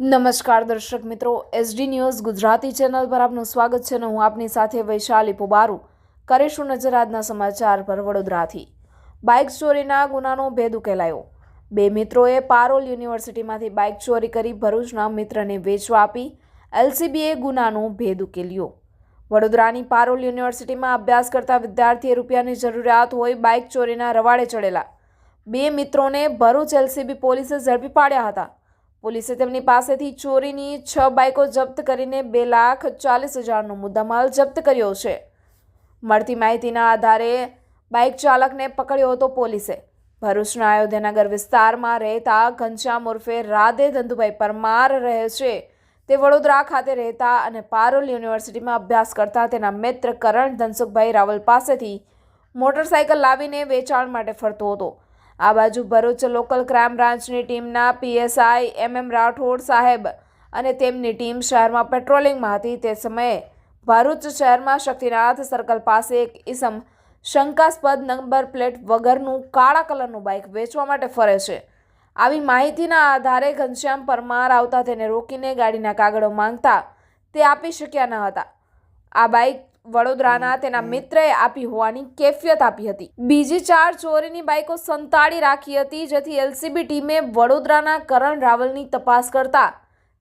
નમસ્કાર દર્શક મિત્રો, એસડી ન્યૂઝ ગુજરાતી ચેનલ પર આપનું સ્વાગત છે. હું આપની સાથે વૈશાલી પુબારુ. કરીશું નજર આજના સમાચાર પર. વડોદરાથી બાઇક ચોરીના ગુનાનો ભેદ ઉકેલાયો. બે મિત્રોએ પારોલ યુનિવર્સિટીમાંથી બાઇક ચોરી કરી ભરૂચના મિત્રને વેચવા આપી. એલસીબીએ ગુનાનો ભેદ ઉકેલ્યો. વડોદરાની પારોલ યુનિવર્સિટીમાં અભ્યાસ કરતા વિદ્યાર્થીએ રૂપિયાની જરૂરિયાત હોય બાઇક ચોરીના રવાડે ચડેલા બે મિત્રોને ભરૂચ એલસીબી પોલીસે ઝડપી પાડ્યા હતા. પોલીસે તેમની પાસેથી ચોરીની 6 બાઇકો જપ્ત કરીને 2,40,000નો મુદ્દામાલ જપ્ત કર્યો છે. મળતી માહિતીના આધારે બાઇક ચાલકને પકડ્યો હતો પોલીસે. ભરૂચના અયોધ્યાનગર વિસ્તારમાં રહેતા ઘનશ્યામ ઉર્ફે રાધે ધંધુભાઈ પરમાર રહે છે. તે વડોદરા ખાતે રહેતા અને પારોલ યુનિવર્સિટીમાં અભ્યાસ કરતા તેના મિત્ર કરણ ધનસુખભાઈ રાવલ પાસેથી મોટરસાઇકલ લાવીને વેચાણ માટે ફરતો હતો. આ બાજુ ભરૂચ લોકલ ક્રાઇમ બ્રાન્ચની ટીમના પીએસઆઈ MM રાઠોડ સાહેબ અને તેમની ટીમ શહેરમાં પેટ્રોલિંગમાં હતી. તે સમયે ભરૂચ શહેરમાં શક્તિનાથ સર્કલ પાસે એક ઈસમ શંકાસ્પદ નંબર પ્લેટ વગરનું કાળા કલરનું બાઇક વેચવા માટે ફરે છે. આવી માહિતીના આધારે ઘનશ્યામ પરમાર આવતા તેને રોકીને ગાડીના કાગળો માંગતા તે આપી શક્યા ન હતા. આ બાઇક વડોદરાના તેના મિત્રએ આપી હોવાની કેફિયત આપી હતી. બીજી 4 ચોરીની બાઇકો સંતાડી રાખી હતી, જેથી એલસીબી ટીમે વડોદરાના કરણ રાવલની તપાસ કરતા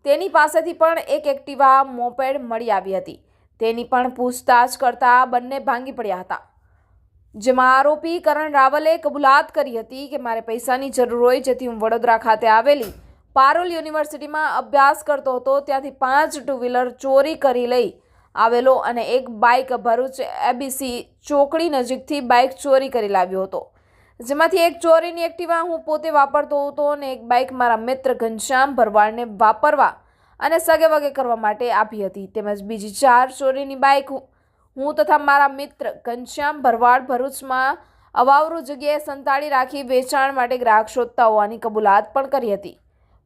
તેની પાસેથી પણ એક એક્ટિવા મોપેડ મળી આવી હતી. તેની પણ પૂછતાછ કરતા બંને ભાંગી પડ્યા હતા. જેમાં આરોપી કરણ રાવલે કબૂલાત કરી હતી કે મારે પૈસાની જરૂર હોય, જેથી હું વડોદરા ખાતે આવેલી પારોલ યુનિવર્સિટીમાં અભ્યાસ કરતો હતો. ત્યાંથી 5 ટુ વ્હીલર ચોરી કરી લઈ આવેલો અને એક બાઇક ભરૂચ ABC ચોકડી નજીકથી બાઇક ચોરી કરી લાવ્યો હતો. જેમાંથી એક ચોરીની એક્ટિવા હું પોતે વાપરતો હતો અને એક બાઇક મારા મિત્ર ઘનશ્યામ ભરવાડને વાપરવા અને સગેવગે કરવા માટે આપી હતી. તેમજ બીજી 4 ચોરીની બાઇક હું તથા મારા મિત્ર ઘનશ્યામ ભરવાડ ભરૂચમાં અવાવરૂ જગ્યાએ સંતાડી રાખી વેચાણ માટે ગ્રાહક શોધતા હોવાની કબૂલાત પણ કરી હતી.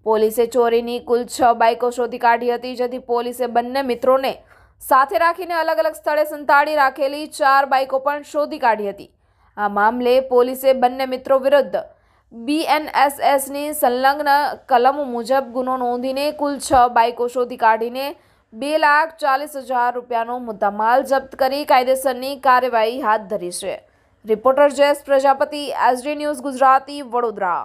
પોલીસે ચોરીની કુલ 6 બાઇકો શોધી કાઢી હતી, જેથી પોલીસે બંને મિત્રોને સાથે રાખીને અલગ અલગ સ્થળે સંતાડી રાખેલી 4 બાઇકો પણ શોધી કાઢી હતી. આ મામલે પોલીસે બંને મિત્રો વિરુદ્ધ BNSSની સંલગ્ન કલમો મુજબ ગુનો નોંધીને કુલ 6 બાઇકો શોધી કાઢીને 2,40,000 રૂપિયાનો મુદ્દામાલ જપ્ત કરી કાયદેસરની કાર્યવાહી હાથ ધરી છે. Reporter Jayesh Prajapati, SD news Gujarati, Vadodara.